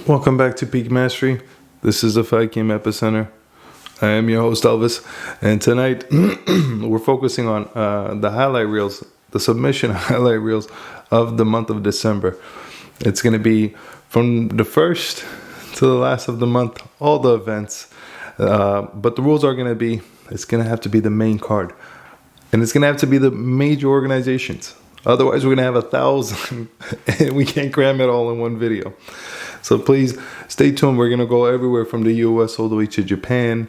Welcome back to Peak Mastery. This is the Fight Game Epicenter. I am your host Elvis, and tonight we're focusing on the highlight reels, the submission highlight reels of the month of December. It's going to be from the first to the last of the month, all the events. But the rules are going to be, it's going to have to be the main card, and it's going to have to be the major organizations. Otherwise, we're going to have 1,000, and we can't cram it all in one video. So please stay tuned. We're going to go everywhere from the US all the way to Japan,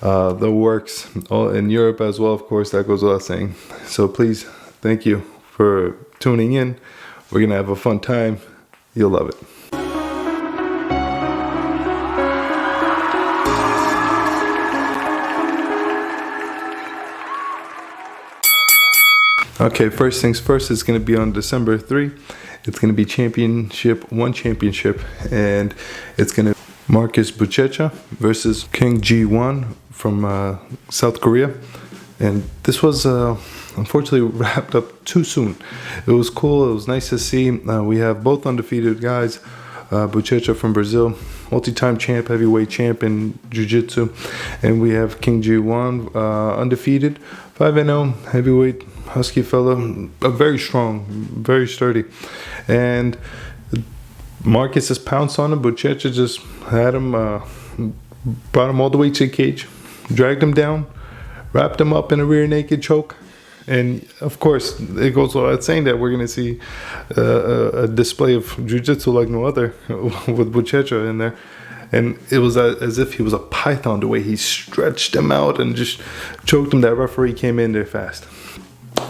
the works, in Europe as well, of course, that goes without saying. So please, thank you for tuning in. We're going to have a fun time. You'll love it. Okay, first things first, it's going to be on December 3. It's going to be one championship, and it's going to Marcus Buchecha versus King Ji-won from South Korea. And this was unfortunately wrapped up too soon. It was cool. It was nice to see. We have both undefeated guys. Buchecha from Brazil, multi-time champ, heavyweight champ in jiu-jitsu. And we have King Ji-won, undefeated, 5-0, heavyweight, husky fella, very strong, very sturdy. And Marcus just pounced on him. Buchecha just had him, brought him all the way to the cage, dragged him down, wrapped him up in a rear naked choke. And of course, it goes without saying that we're going to see a display of jiu-jitsu like no other with Buchecha in there. And it was as if he was a python, the way he stretched him out and just choked him. That referee came in there fast.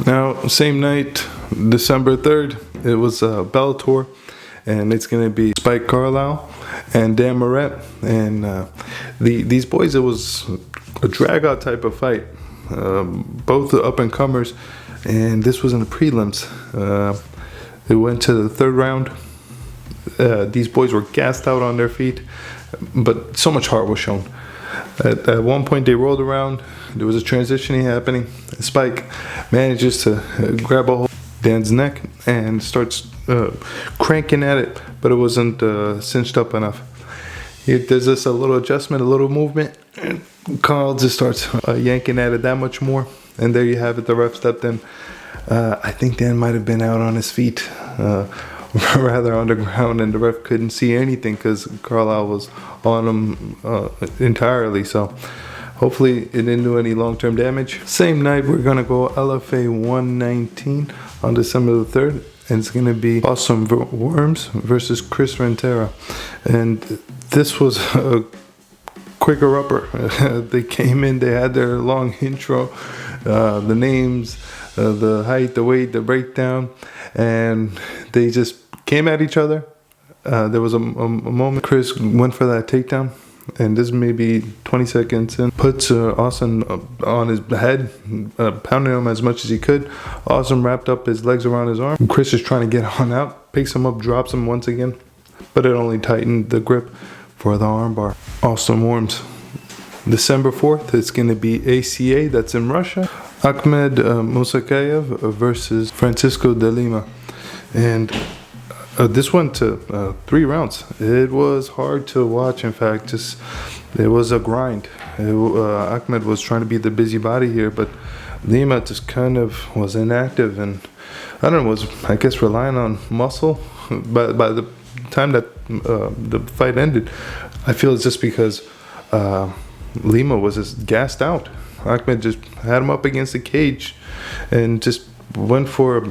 Now, same night, December 3rd, it was Bellator, and it's going to be Spike Carlisle and Dan Moret. And these boys, it was a drag-out type of fight. Both up-and-comers, and this was in the prelims. It went to the third round. These boys were gassed out on their feet, but so much heart was shown. At one point, they rolled around. There was a transitioning happening. Spike manages to grab a hold of Dan's neck and starts cranking at it, but it wasn't cinched up enough. There's just a little adjustment, a little movement, and Carl just starts yanking at it that much more. And there you have it. The ref stepped in. I think Dan might have been out on his feet, rather on the ground, and the ref couldn't see anything because Carlisle was on him entirely. So hopefully it didn't do any long-term damage. Same night, we're going to go LFA 119 on December the 3rd. And it's going to be Awesome Worms versus Chris Rentera. And this was a quicker upper. They came in, they had their long intro, the names, the height, the weight, the breakdown, and they just came at each other. There was a moment Chris went for that takedown, and this may be 20 seconds in, puts Austin on his head, pounding him as much as he could. Austin wrapped up his legs around his arm. Chris is trying to get on out, picks him up, drops him once again, but it only tightened the grip for the armbar. Awesome Worms. December 4th, it's going to be ACA, that's in Russia. Ahmed Musakayev versus Francisco de Lima. And this went to 3 rounds. It was hard to watch. In fact, it was a grind. Ahmed was trying to be the busybody here, but Lima just kind of was inactive, and I don't know, was, I guess, relying on muscle. By the time that the fight ended, I feel it's just because Lima was just gassed out. Ahmed just had him up against the cage and just went for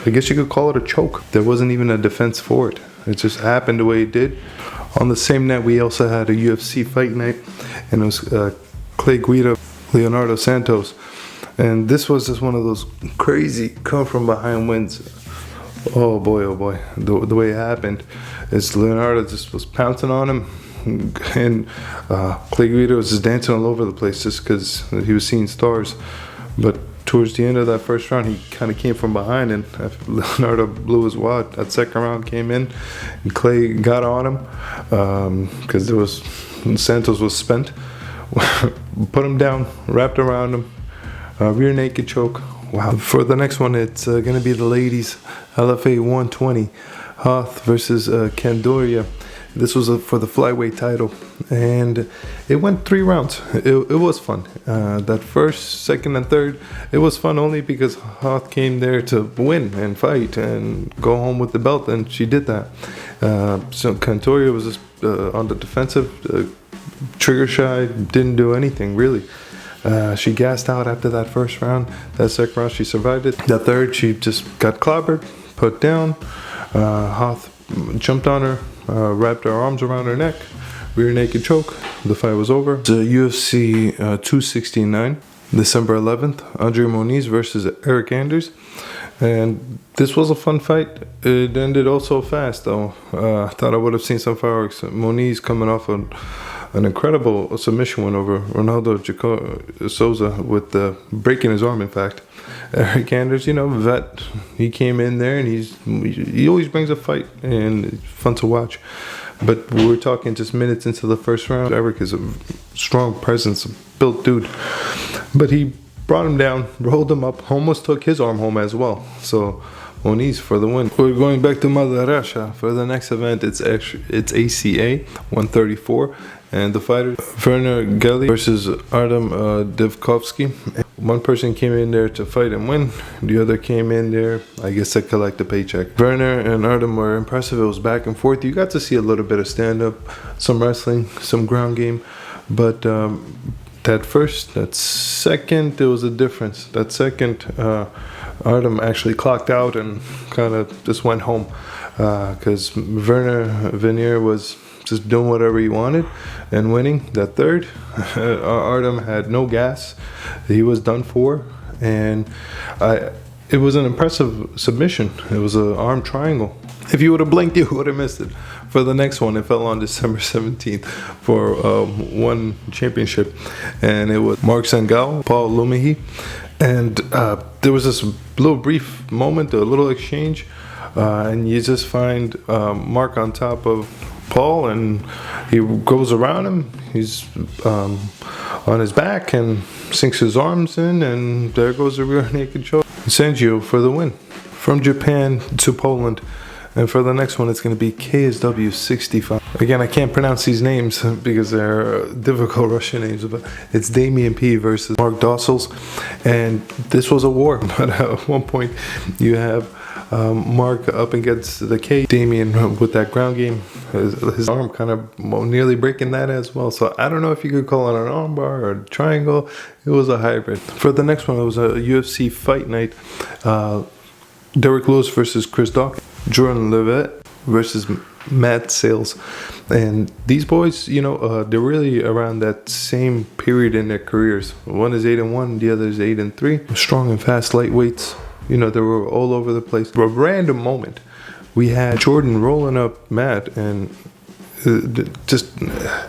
I guess you could call it a choke. There wasn't even a defense for it. It just happened the way it did. On the same night, we also had a UFC fight night, and it was Clay Guida, Leonardo Santos. And this was just one of those crazy come-from-behind wins. Oh boy. The way it happened is Leonardo just was pouncing on him, and Clay Guida was just dancing all over the place just because he was seeing stars. But towards the end of that first round, he kind of came from behind, and Leonardo blew his wad. That second round came in, and Clay got on him because Santos was spent. Put him down, wrapped around him, rear naked choke. Wow. For the next one, it's going to be the ladies, LFA 120, Hoth versus Candoria. This was for the flyweight title, and it went 3 rounds. It was fun. That first, second, and third, it was fun only because Hoth came there to win and fight and go home with the belt, and she did that. So Cantoria was just on the defensive, trigger shy, didn't do anything really. She gassed out after that first round. That second round, she survived it. That third, she just got clobbered, put down. Hoth jumped on her, wrapped her arms around her neck, rear naked choke. The fight was over. It's UFC 269, December 11th. Andre Moniz versus Eric Anders. And this was a fun fight. It ended also fast, though. I thought I would have seen some fireworks. Moniz coming off an incredible submission win over Ronaldo Souza with breaking his arm, in fact. Eric Anders, vet, he came in there and he always brings a fight and it's fun to watch. But we were talking just minutes into the first round. Eric is a strong presence, a built dude. But he brought him down, rolled him up, almost took his arm home as well. So Moniz for the win. We're going back to Mother Russia for the next event. It's ACA 134, and the fighter Werner Gelly versus Artem Divkovsky. One person came in there to fight and win. The other came in there, I guess, to collect a paycheck. Werner and Artem were impressive. It was back and forth. You got to see a little bit of stand-up, some wrestling, some ground game, but that second, there was a difference. That second, Artem actually clocked out and kind of just went home because Werner Venier was just doing whatever he wanted and winning. That third, Artem had no gas. He was done for, and it was an impressive submission. It was an arm triangle. If you would have blinked, you would have missed it. For the next one, it fell on December 17th for one championship, and it was Mark Sangal, Paul Lumihi, and there was this little brief moment, a little exchange, and you just find Mark on top of Paul, and he goes around him. He's on his back and sinks his arms in, and there goes the rear naked choke. Senju for the win. From Japan to Poland. And for the next one, it's going to be KSW 65. Again, I can't pronounce these names because they're difficult Russian names, but it's Damien P versus Mark Dossels. And this was a war. But at one point, you have Mark up against the cage. Damien with that ground game, his arm kind of nearly breaking that as well. So I don't know if you could call it an arm bar or a triangle. It was a hybrid. For the next one, it was a UFC fight night. Derek Lewis versus Chris Dawkins. Jordan Levitt versus Matt Sales. And these boys, they're really around that same period in their careers. One is 8-1, the other is 8-3. Strong and fast lightweights. They were all over the place. For a random moment, we had Jordan rolling up Matt, and just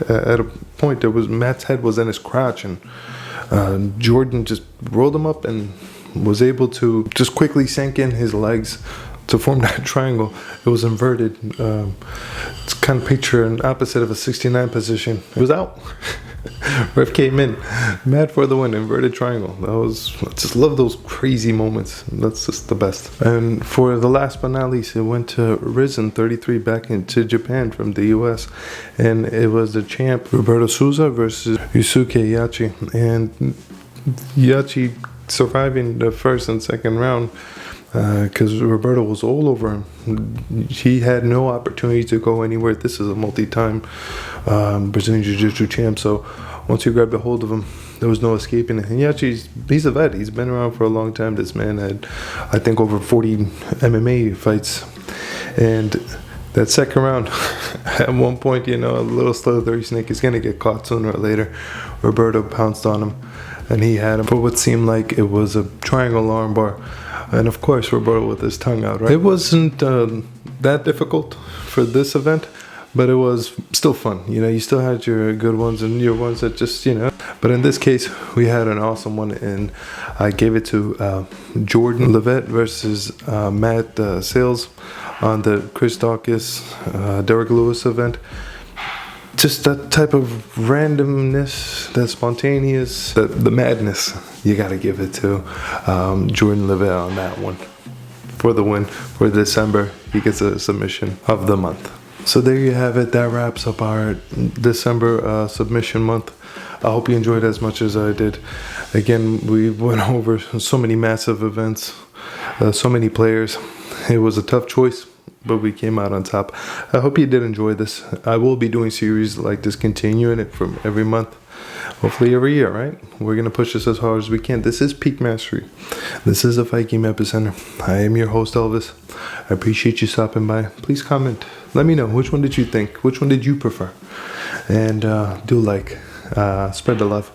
at a point, Matt's head was in his crotch, and Jordan just rolled him up and was able to just quickly sink in his legs to form that triangle. It was inverted. It's kind of picture an opposite of a 69 position. It was out. Ref came in. Mad for the win. Inverted triangle. I just love those crazy moments. That's just the best. And for the last but not least, it went to Rizin 33 back into Japan from the US. And it was the champ Roberto Souza versus Yusuke Yachi. And Yachi surviving the first and second round because Roberto was all over him. He had no opportunity to go anywhere. This is a multi-time Brazilian Jiu-Jitsu champ, so once you grabbed a hold of him, there was no escaping it. And yeah, he's a vet. He's been around for a long time. This man had, I think, over 40 MMA fights. And that second round, at one point, a little slither snake is going to get caught sooner or later. Roberto pounced on him, and he had him for what seemed like it was a triangle armbar. And of course, Roberto with his tongue out, right? It wasn't that difficult for this event, but it was still fun. You still had your good ones and your ones that just, But in this case, we had an awesome one, and I gave it to Jordan Levitt versus Matt Sales on the Chris Dawkins, Derek Lewis event. Just that type of randomness, that spontaneous, the madness, you got to give it to Jordan Levitt on that one. For the win for December, he gets a submission of the month. So there you have it. That wraps up our December submission month. I hope you enjoyed as much as I did. Again, we went over so many massive events, so many players. It was a tough choice, but we came out on top. I hope you did enjoy this. I will be doing series like this, continuing it from every month, hopefully every year, right? We're going to push this as hard as we can. This is Peak Mastery. This is a Fight Game Epicenter. I am your host, Elvis. I appreciate you stopping by. Please comment. Let me know, which one did you think? Which one did you prefer? And do like, spread the love,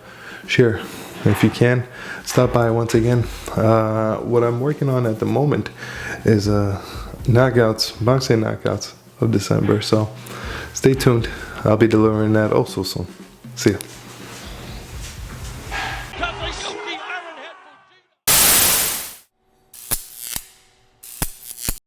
share if you can. Stop by once again. What I'm working on at the moment is knockouts, boxing knockouts of December. So stay tuned. I'll be delivering that also soon. See ya.